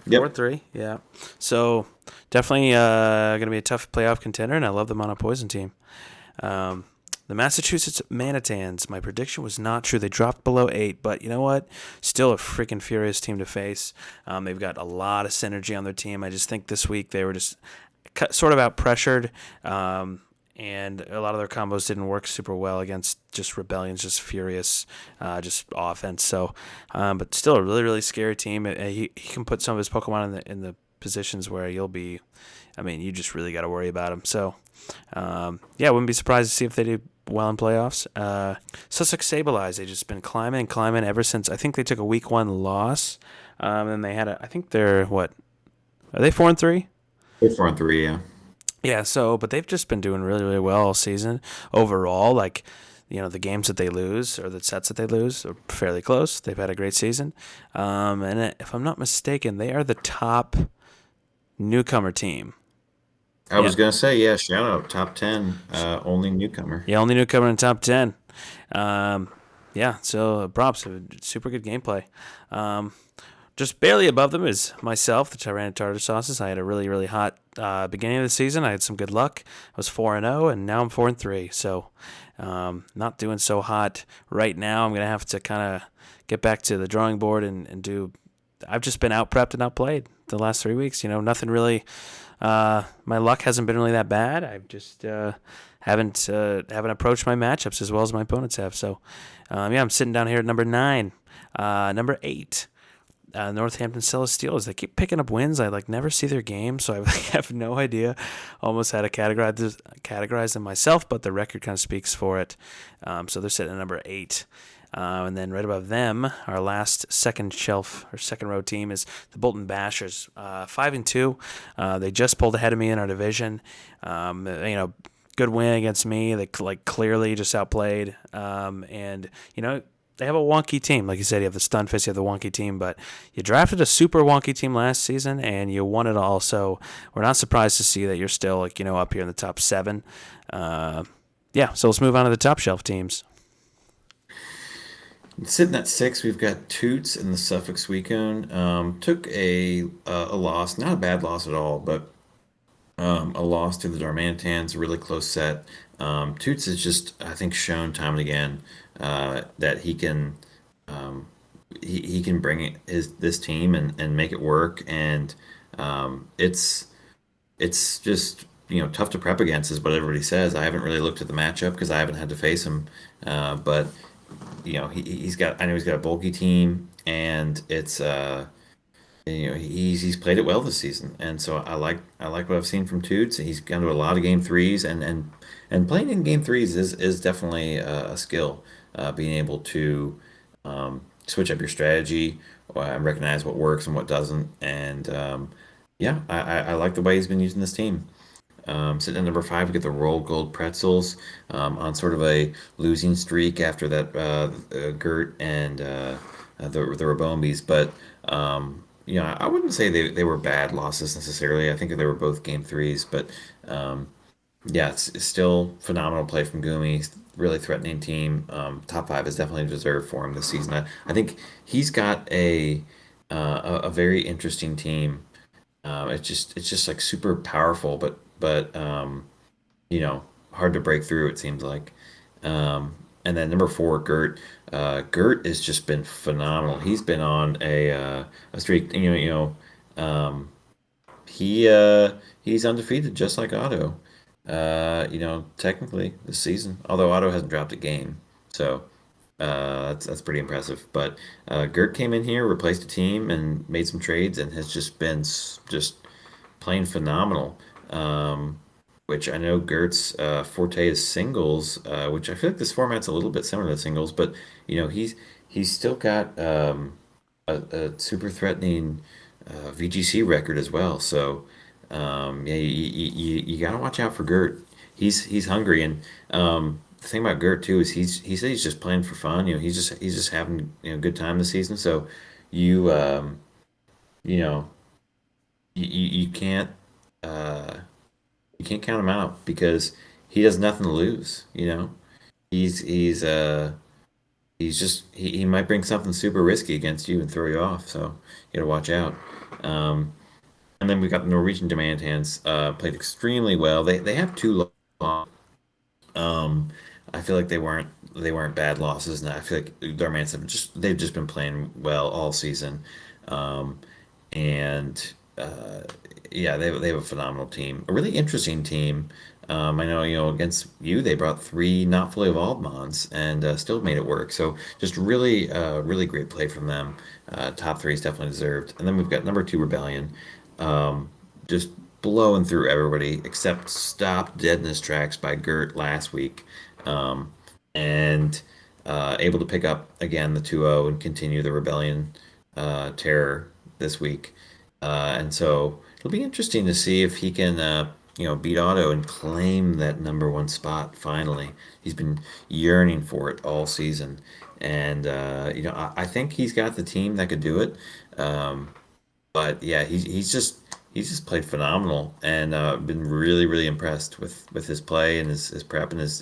Speaker 2: Yep.
Speaker 1: and three, yeah. So definitely going to be a tough playoff contender, and I love them on a Poison team. Um, the Massachusetts Manitans, my prediction was not true. They dropped below 8, but you know what? Still a freaking furious team to face. They've got a lot of synergy on their team. I just think this week they were just sort of out pressured, and a lot of their combos didn't work super well against just Rebellion's just furious, just offense. So, but still a really really scary team. He can put some of his Pokemon in the positions where you just really got to worry about him. So, yeah, I wouldn't be surprised to see if they do well in playoffs. Sussex Sableyes, they've just been climbing and climbing ever since. I think they took a week 1 loss, and they had I think they're what? Are they 4-3?
Speaker 2: They're 4-3, yeah.
Speaker 1: Yeah, so but they've just been doing really, really well all season overall. Like, the games that they lose or the sets that they lose are fairly close. They've had a great season, and if I'm not mistaken, they are the top newcomer team.
Speaker 2: I
Speaker 1: Yeah,
Speaker 2: was gonna say, yeah, shout out top 10, only newcomer.
Speaker 1: yeah, only newcomer in top 10. Um, yeah, so props, super good gameplay. Um, Just barely above them is myself, the Tyranno Tartar Sauces. I had a really, really hot beginning of the season. I had some good luck. I was 4-0, and now I'm 4-3. So, not doing so hot right now. I'm gonna have to kind of get back to the drawing board and do. I've just been out prepped and outplayed the last 3 weeks. Nothing really. My luck hasn't been really that bad. I've just haven't approached my matchups as well as my opponents have. So, yeah, I'm sitting down here at number 9. Number 8, Northampton Celestials. They keep picking up wins. I never see their games, so I have no idea almost how to categorize them myself. But the record kind of speaks for it. So they're sitting at number 8. And then right above them, our last second shelf or second row team is the Bolton Bashers, 5-2. They just pulled ahead of me in our division. Good win against me. They clearly just outplayed. And they have a wonky team. Like you said, you have the Stunfists, you have the wonky team, but you drafted a super wonky team last season and you won it all. So we're not surprised to see that you're still up here in the top 7. Uh, yeah, so let's move on to the top shelf teams.
Speaker 2: Sitting at 6, we've got Toots and the Suffolk Sweetcone. Took a loss, not a bad loss at all, but a loss to the Darmantans, a really close set. Toots has just, I think, shown time and again that he can bring his this team and make it work. And it's just tough to prep against, is what everybody says. I haven't really looked at the matchup because I haven't had to face him, but he's got, I know he's got a bulky team, and it's he's played it well this season, and so I like what I've seen from Toots. He's gone to a lot of game threes, and playing in game threes is definitely a skill. Being able to switch up your strategy, recognize what works and what doesn't, and yeah, I like the way he's been using this team. Sitting at number 5, we get the Roll Gold Pretzels on sort of a losing streak after that Gert and the Rabombies. But I wouldn't say they were bad losses necessarily. I think they were both game threes, but yeah, it's still phenomenal play from Gumi. Really threatening team. Top 5 is definitely deserved for him this season. I think he's got a very interesting team. It's just like super powerful, but hard to break through. It seems like. And then number 4, Gert. Gert has just been phenomenal. He's been on a streak. Um, he's undefeated, just like Otto. Technically this season, although Otto hasn't dropped a game, so that's pretty impressive. But Gert came in here, replaced a team, and made some trades, and has just been just playing phenomenal. Um, which I know Gert's forte is singles, which I feel like this format's a little bit similar to singles, but he's still got a super threatening VGC record as well. So yeah, you gotta watch out for Gert. He's hungry, and the thing about Gert too is he said he's just playing for fun. He's just having a good time this season. So you you know you can't. Uh, you can't count him out because he has nothing to lose. He's he's uh he might bring something super risky against you and throw you off. So you gotta watch out. Um, and then we got the Norwegian Demand Hands, played extremely well. They have two um, I feel like they weren't bad losses, and I feel like their Mans they've just been playing well all season, um, and yeah, they have a phenomenal team, a really interesting team. I know against you they brought 3 not fully evolved mons and still made it work. So just really really great play from them. Top 3 is definitely deserved, and then we've got number 2 Rebellion. Um, just blowing through everybody except stopped dead in his tracks by Gert last week, um, and able to pick up again the 2-0 and continue the rebellion terror this week. And so it'll be interesting to see if he can beat Otto and claim that number one spot finally. He's been yearning for it all season, and I think he's got the team that could do it. Um, but yeah, he's just played phenomenal, and been really really impressed with his play and his prep and his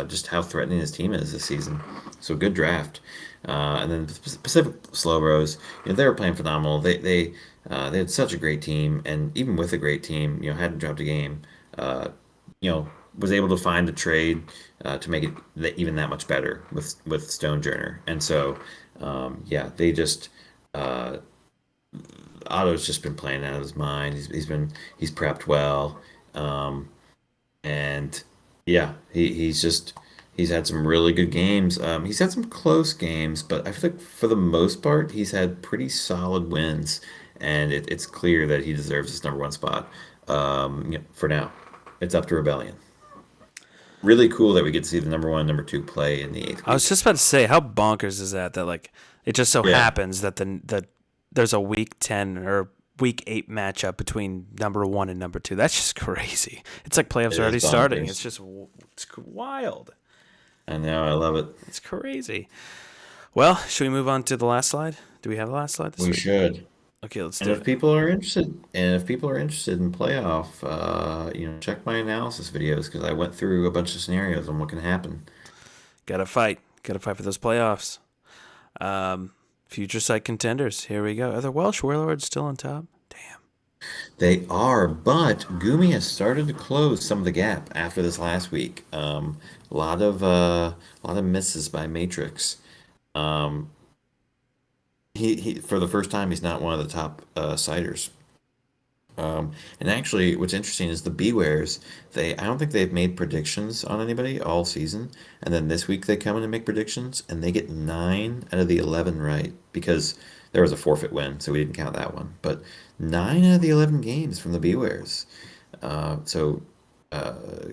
Speaker 2: just how threatening his team is this season. So good draft. And then Pacific Slowbros, they were playing phenomenal. They had such a great team, and even with a great team, hadn't dropped a game. Uh, was able to find a trade to make it even that much better with Stonejourner, and so yeah, they just. Otto's just been playing out of his mind. He's prepped well, um, and yeah, he's had some really good games. He's had some close games, but I feel like for the most part, he's had pretty solid wins, and it's clear that he deserves his number one spot. For now, it's up to Rebellion. Really cool that we get to see the number one, number two play in the eighth
Speaker 1: I was
Speaker 2: week.
Speaker 1: just about to say, how bonkers is that? That like it just so
Speaker 2: Yeah,
Speaker 1: happens that there's a week 10 or week 8 matchup between number one and number two. That's just crazy. It's like playoffs
Speaker 2: it
Speaker 1: are
Speaker 2: is
Speaker 1: already starting. It's
Speaker 2: bonkers.
Speaker 1: just it's wild.
Speaker 2: I know, I love it.
Speaker 1: It's crazy. Well, should we move on to the last slide? Do we have the last slide this
Speaker 2: We
Speaker 1: week?
Speaker 2: should.
Speaker 1: Okay, let's
Speaker 2: And
Speaker 1: do
Speaker 2: if
Speaker 1: it.
Speaker 2: people are interested, in playoff, check my analysis videos because I went through a bunch of scenarios on what can happen.
Speaker 1: Gotta fight. Gotta fight for those playoffs. Future site contenders. Here we go. Are the Welsh Warlords still on top? Damn.
Speaker 2: They are, but Gumi has started to close some of the gap after this last week. A lot of misses by Matrix. Um, he for the first time, he's not one of the top siders. And actually, what's interesting is the Bewares. I don't think they've made predictions on anybody all season, and then this week they come in and make predictions, and they get 9 out of the 11 right because there was a forfeit win, so we didn't count that one. But 9 out of the 11 games from the Bewares. So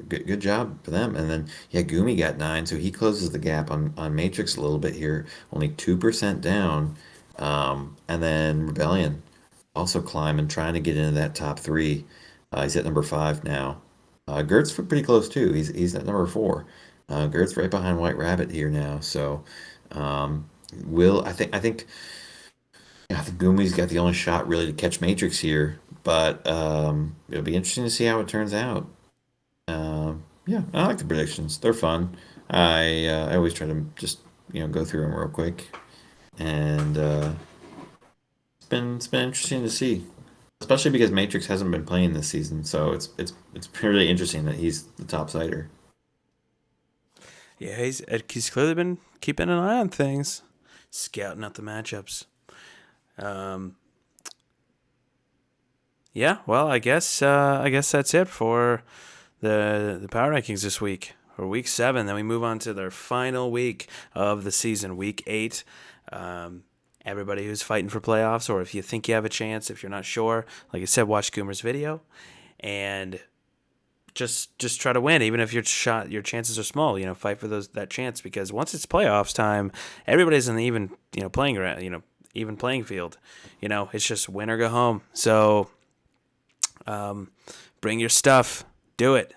Speaker 2: good job for them. And then yeah, Gumi got 9, so he closes the gap on Matrix a little bit here, only 2% down. And then Rebellion also climbing, trying to get into that top three. He's at number 5 now. Gert's pretty close too. He's at number 4. Gert's right behind White Rabbit here now. So, will I think Gumi's got the only shot really to catch Matrix here, but it'll be interesting to see how it turns out. Yeah, I like the predictions. They're fun. I always try to just go through them real quick, and it's been interesting to see, especially because Matrix hasn't been playing this season. So it's really interesting that he's the top sider.
Speaker 1: Yeah, he's clearly been keeping an eye on things, scouting out the matchups. Um, yeah, well, I guess that's it for the power rankings this week for week 7. Then we move on to their final week of the season, week 8. Um, Everybody who's fighting for playoffs, or if you think you have a chance, if you're not sure, like I said, watch Goomer's video and just try to win, even if your chances are small. Fight for that chance because once it's playoffs time, everybody's in the even playing around even playing field. It's just win or go home. So bring your stuff, do it.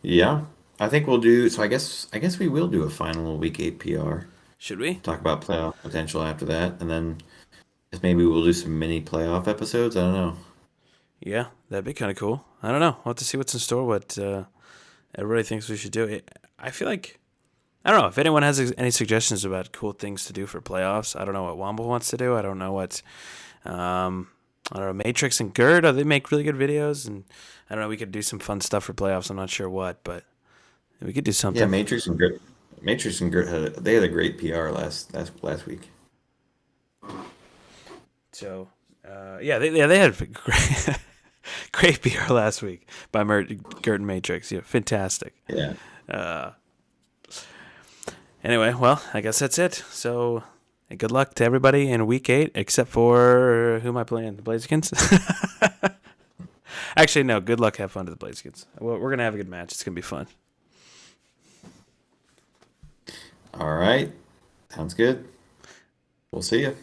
Speaker 2: Yeah, I think we'll do. So I guess we will do a final week 8 PR.
Speaker 1: Should we?
Speaker 2: Talk about playoff potential after that, and then maybe we'll do some mini playoff episodes. I don't know.
Speaker 1: Yeah, that'd be kind of cool. I don't know. We'll have to see what's in store. What everybody thinks we should do. I feel like I don't know if anyone has any suggestions about cool things to do for playoffs. I don't know what Womble wants to do. I don't know what. I don't know. Matrix and Gert, they make really good videos, and I don't know. We could do some fun stuff for playoffs. I'm not sure what, but we could do
Speaker 2: Yeah,
Speaker 1: something.
Speaker 2: Matrix and Gert they had a great PR last week.
Speaker 1: So, they had a great, great PR last week by Gert and Matrix. Yeah, fantastic.
Speaker 2: Yeah.
Speaker 1: Anyway, well, I guess that's it. So, good luck to everybody in week 8, except for who am I playing? The Blazekins? Actually, no. Good luck. Have fun to the Blazekins. We're gonna have a good match. It's gonna be fun.
Speaker 2: All right. Sounds good. We'll see you.